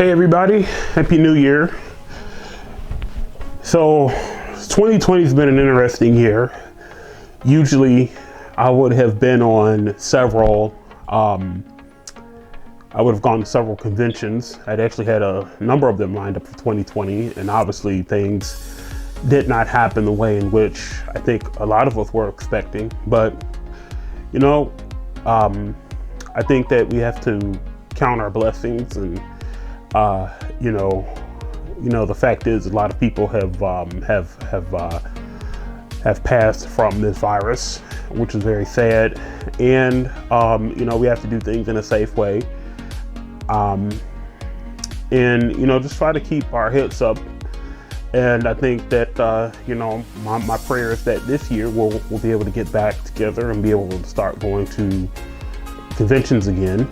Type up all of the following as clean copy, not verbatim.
Hey everybody, Happy New Year. So 2020 has been an interesting year. Usually I would have been on several, I would have gone to several conventions. I'd actually had a number of them lined up for 2020, and obviously things did not happen the way in which I think a lot of us were expecting. But, you know, I think that we have to count our blessings, and the fact is, a lot of people have passed from this virus, which is very sad. And we have to do things in a safe way, and just try to keep our heads up. And I think that my prayer is that this year we'll be able to get back together and be able to start going to conventions again.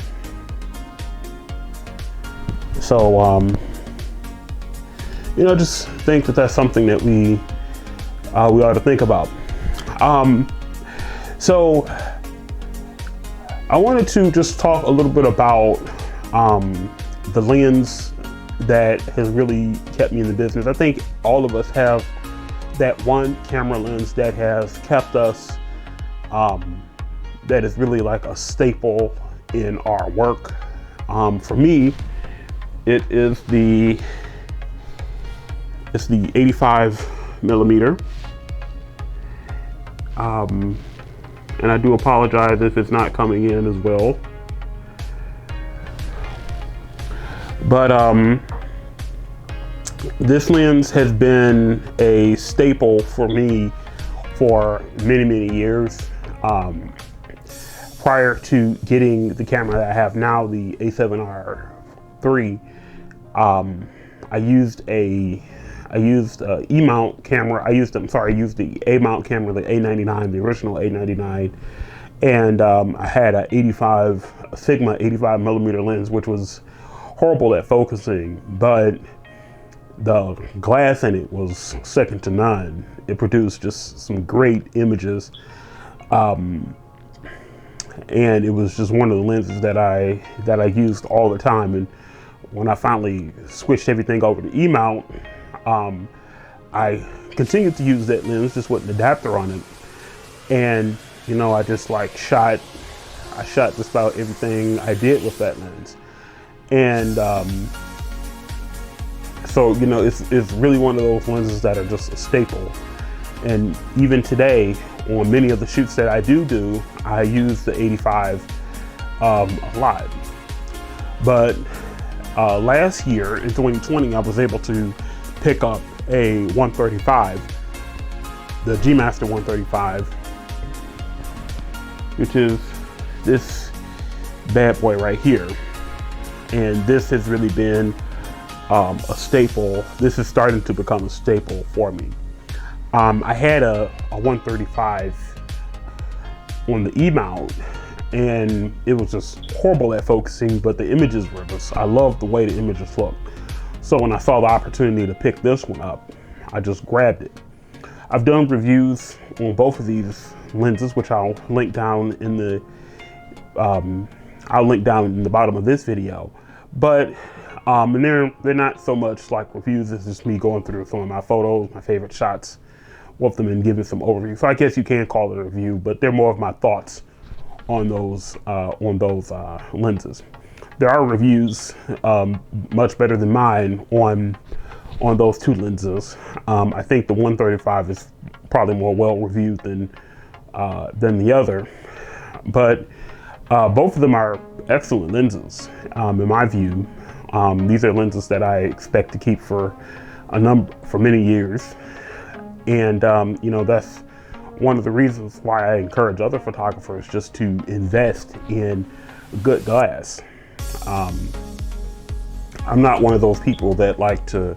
So, just think that that's something that we ought to think about. So I wanted to just talk a little bit about the lens that has really kept me in the business. I think all of us have that one camera lens that has kept us, that is really like a staple in our work. For me, it's the 85 millimeter. And I do apologize if it's not coming in as well. But this lens has been a staple for me for many, many years. Prior to getting the camera that I have now, the A7R III, I used a E-mount camera. I used the A-mount camera, the A99, the original A99, and I had a Sigma 85 millimeter lens, which was horrible at focusing, but the glass in it was second to none. It produced just some great images, and it was just one of the lenses that I used all the time. And when I finally switched everything over to E-mount, I continued to use that lens just with an adapter on it, and I just shot just about everything I did with that lens. And so it's really one of those lenses that are just a staple. And even today, on many of the shoots that I do, I use the 85 a lot. But last year in 2020, I was able to pick up a 135, the G Master 135, which is this bad boy right here. And this has really been a staple. This is starting to become a staple for me. I had a 135 on the E-mount, and it was just horrible at focusing, but the images were I loved the way the images looked. So when I saw the opportunity to pick this one up, I just grabbed it. I've done reviews on both of these lenses, which I'll link down in the bottom of this video. But and they're not so much like reviews. It's just me going through some of my photos, my favorite shots with them, and giving some overview. So I guess you can call it a review, but they're more of my thoughts on those lenses. There are reviews much better than mine on those two lenses. I think the 135 is probably more well reviewed than the other, but both of them are excellent lenses in my view. These are lenses that I expect to keep for many years, and that's one of the reasons why I encourage other photographers just to invest in good glass. I'm not one of those people that like to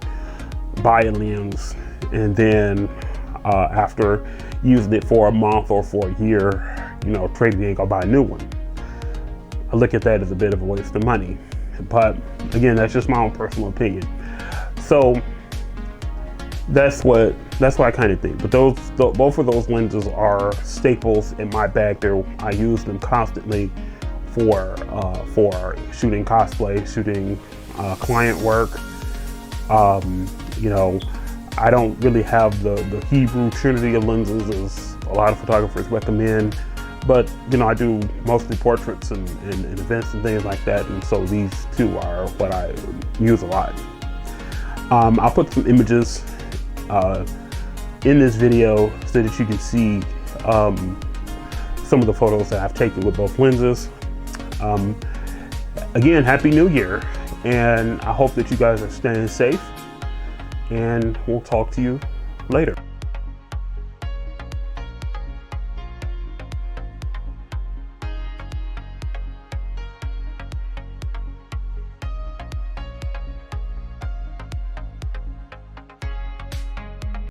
buy a lens and then after using it for a month or for a year, trade it and go buy a new one. I look at that as a bit of a waste of money, but again, that's just my own personal opinion. So that's what I kind of think. But both of those lenses are staples in my bag. I use them constantly for shooting cosplay, shooting client work. You know, I don't really have the Hebrew trinity of lenses as a lot of photographers recommend, but you know, I do mostly portraits and events and things like that, and so these two are what I use a lot. I'll put some images in this video so that you can see some of the photos that I've taken with both lenses. Again, Happy New Year, and I hope that you guys are staying safe, and we'll talk to you later.